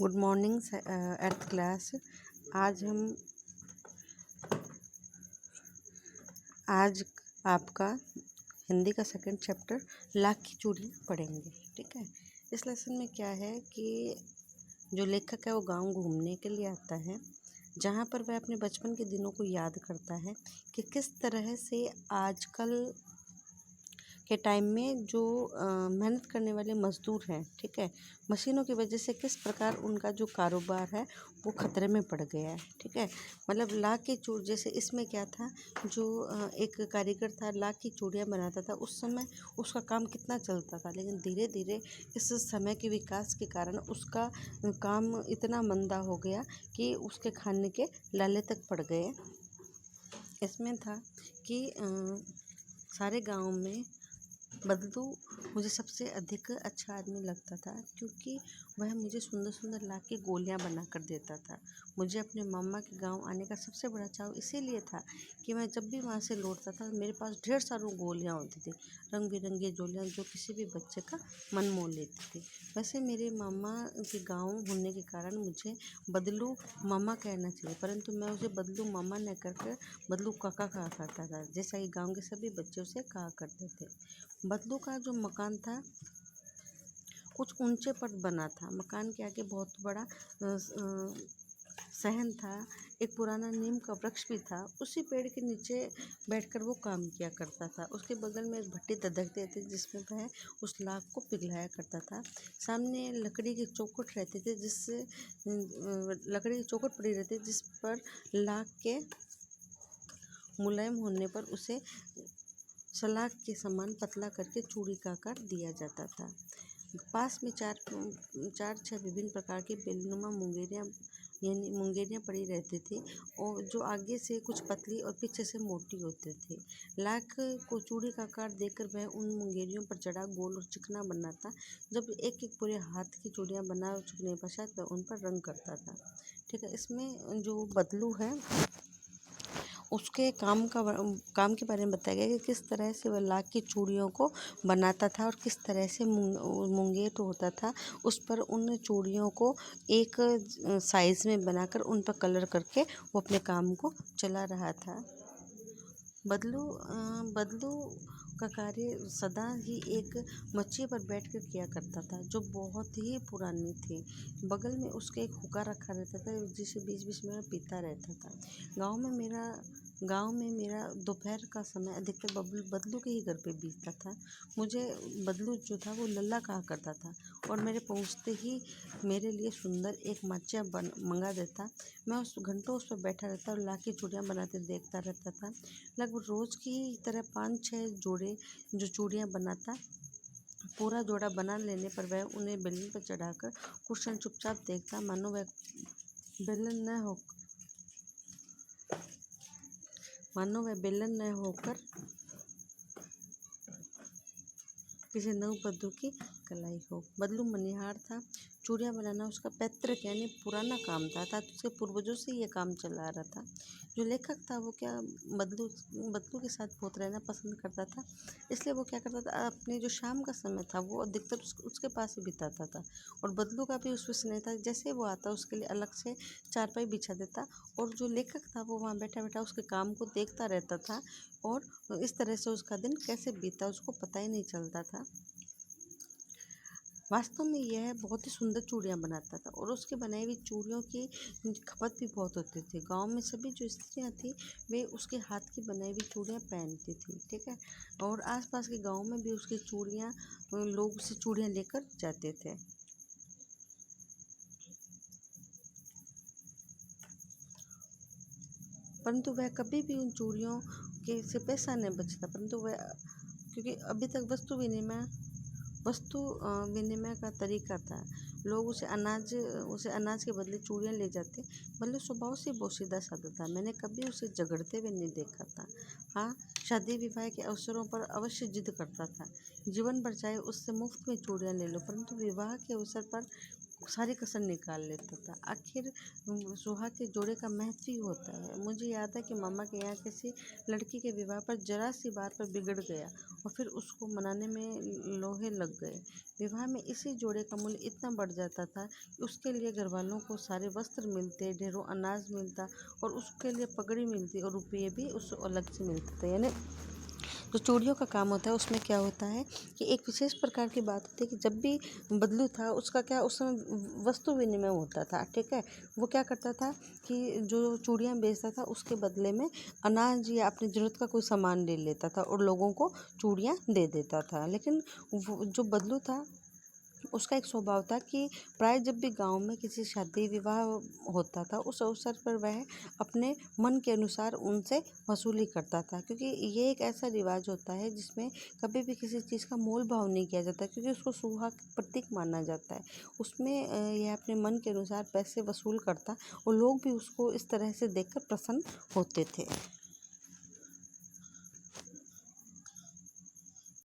Good morning eighth class. आज हम आज आपका हिंदी का सेकंड चैप्टर लाख की चूड़ी पढ़ेंगे। ठीक है। इस लेसन में क्या है कि जो लेखक है वो गांव घूमने के लिए आता है, जहाँ पर वह अपने बचपन के दिनों को याद करता है कि किस तरह से आजकल के टाइम में जो मेहनत करने वाले मज़दूर हैं, ठीक है, मशीनों की वजह से किस प्रकार उनका जो कारोबार है वो ख़तरे में पड़ गया है। ठीक है। मतलब लाख की चूड़, जैसे इसमें क्या था, जो एक कारीगर था लाख की चूड़ियाँ बनाता था, उस समय उसका काम कितना चलता था, लेकिन धीरे धीरे इस समय के विकास के कारण उसका काम इतना मंदा हो गया कि उसके खाने के लाले तक पड़ गए। इसमें था कि सारे गांव में बदलू मुझे सबसे अधिक अच्छा आदमी लगता था, क्योंकि वह मुझे सुंदर सुंदर ला के गोलियाँ बना कर देता था। मुझे अपने मामा के गांव आने का सबसे बड़ा चाव इसीलिए था कि मैं जब भी वहाँ से लौटता था मेरे पास ढेर सारी गोलियाँ होती थी, रंग बिरंगी गोलियाँ जो किसी भी बच्चे का मन मोह लेती थी। वैसे मेरे मामा के गाँव होने के कारण मुझे बदलू मामा कहना चाहिए, परंतु मैं उसे बदलू मामा न करके बदलू काका कहा करता था, जैसा कि गाँव के सभी बच्चे उसे कहा करते थे। बदलू का जो मकान था कुछ ऊंचे पर बना था। मकान के आगे बहुत बड़ा सहन था। एक पुराना नीम का वृक्ष भी था। उसी पेड़ के नीचे बैठकर वो काम किया करता था। उसके बगल में एक भट्टी धधकती थी जिसमें वह उस लाख को पिघलाया करता था। सामने लकड़ी की चौखट रहती थी, लकड़ी की चौखट पड़ी रहती जिस पर लाख के मुलायम होने पर उसे सलाख के समान पतला करके चूड़ी का आकार दिया जाता था। पास में चार छह विभिन्न प्रकार की बेलनुमा मुंगेरियाँ पड़ी रहती थी, और जो आगे से कुछ पतली और पीछे से मोटी होती थी। लाख को चूड़ी का आकार देकर वह उन मुंगेरियों पर चढ़ा गोल और चिकना बनाता। जब एक एक पूरे हाथ की चूड़ियाँ बना चुकने के पश्चात वह उन पर रंग करता था। ठीक है। इसमें जो बदलू है उसके काम के बारे में बताया गया कि किस तरह से वह लाख की चूड़ियों को बनाता था और किस तरह से मुंगेर होता था उस पर उन चूड़ियों को एक साइज़ में बनाकर उन पर कलर करके वो अपने काम को चला रहा था। बदलू का कार्य सदा ही एक मच्छी पर बैठकर किया करता था, जो बहुत ही पुरानी थी। बगल में उसके एक हुक्का रखा रहता था जिसे बीच बीच में पीता रहता था। गांव में मेरा दोपहर का समय अधिकतर बदलू के ही घर पे बीतता था। मुझे बदलू जो था वो लल्ला कहा करता था, और मेरे पहुंचते ही मेरे लिए सुंदर एक माचिया मंगा देता। मैं उस घंटों उस पर बैठा रहता और लाख की चूड़ियाँ बनाते देखता रहता था। लगभग रोज़ की तरह 5-6 जोड़े जो चूड़ियाँ बनाता। पूरा जोड़ा बना लेने पर वह उन्हें बेलन पर चढ़ाकर कुछ क्षण चुपचाप देखता, मानो वह बेलन न होकर किसी नव बद्दू की कलाई हो। बदलू मनिहार था। चूड़ियाँ बनाना उसका पैतृक यानी पुराना काम था, अर्थात उसके पूर्वजों से ये काम चला आ रहा था। जो लेखक था वो बदलू के साथ बहुत रहना पसंद करता था, इसलिए वो क्या करता था, अपने जो शाम का समय था वो अधिकतर उसके पास ही बिताता था। और बदलू का भी उसमें स्नेह था। जैसे वो आता उसके लिए अलग से चारपाई बिछा देता, और जो लेखक था वो वहाँ बैठा बैठा उसके काम को देखता रहता था, और इस तरह से उसका दिन कैसे बीता उसको पता ही नहीं चलता था। वास्तव में यह बहुत ही सुंदर चूड़ियाँ बनाता था, और उसके बनाई हुई चूड़ियों की खपत भी बहुत होती थी। गांव में सभी जो स्त्रियाँ थी वे उसके हाथ की बनाई हुई चूड़ियाँ पहनती थी। ठीक है। और आसपास के गांव में भी उसकी चूड़ियाँ लोग उससे चूड़ियाँ लेकर जाते थे। परंतु वह कभी भी उन चूड़ियों के से पैसा नहीं बचता, परंतु वह, क्योंकि अभी तक वस्तु विनिमय का तरीका था। लोग उसे अनाज के बदले चूड़ियाँ ले जाते। बल्लू स्वभाव से बहुत सीधा साधा था। मैंने कभी उसे झगड़ते हुए नहीं देखा था। हाँ, शादी विवाह के अवसरों पर अवश्य जिद करता था। जीवन भर चाहे उससे मुफ्त में चूड़ियाँ ले लो, परंतु विवाह के अवसर पर सारी कसर निकाल लेता था। आखिर सुहाग के जोड़े का महत्व ही होता है। मुझे याद है कि मामा के यहाँ किसी लड़की के विवाह पर जरा सी बात पर बिगड़ गया, और फिर उसको मनाने में लोहे लग गए। विवाह में इसी जोड़े का मूल्य इतना बढ़ पड़ जाता था, उसके लिए घर वालों को सारे वस्त्र मिलते, ढेरों अनाज मिलता और उसके लिए पगड़ी मिलती और रुपये भी उस अलग से मिलते थे। यानी जो चूड़ियों का काम होता है उसमें क्या होता है कि एक विशेष प्रकार की बात होती है कि जब भी बदलू था उसका क्या उस समय वस्तु विनिमय होता था, ठीक है। वो क्या करता था कि जो चूड़ियाँ बेचता था उसके बदले में अनाज या अपनी ज़रूरत का कोई सामान ले लेता था और लोगों को चूड़ियाँ दे देता था। लेकिन वो जो बदलू था उसका एक स्वभाव था कि प्राय जब भी गांव में किसी शादी विवाह होता था उस अवसर पर वह अपने मन के अनुसार उनसे वसूली करता था, क्योंकि ये एक ऐसा रिवाज होता है जिसमें कभी भी किसी चीज़ का मोल भाव नहीं किया जाता, क्योंकि उसको सुहाग प्रतीक माना जाता है। उसमें यह अपने मन के अनुसार पैसे वसूल करता और लोग भी उसको इस तरह से देखकर प्रसन्न होते थे।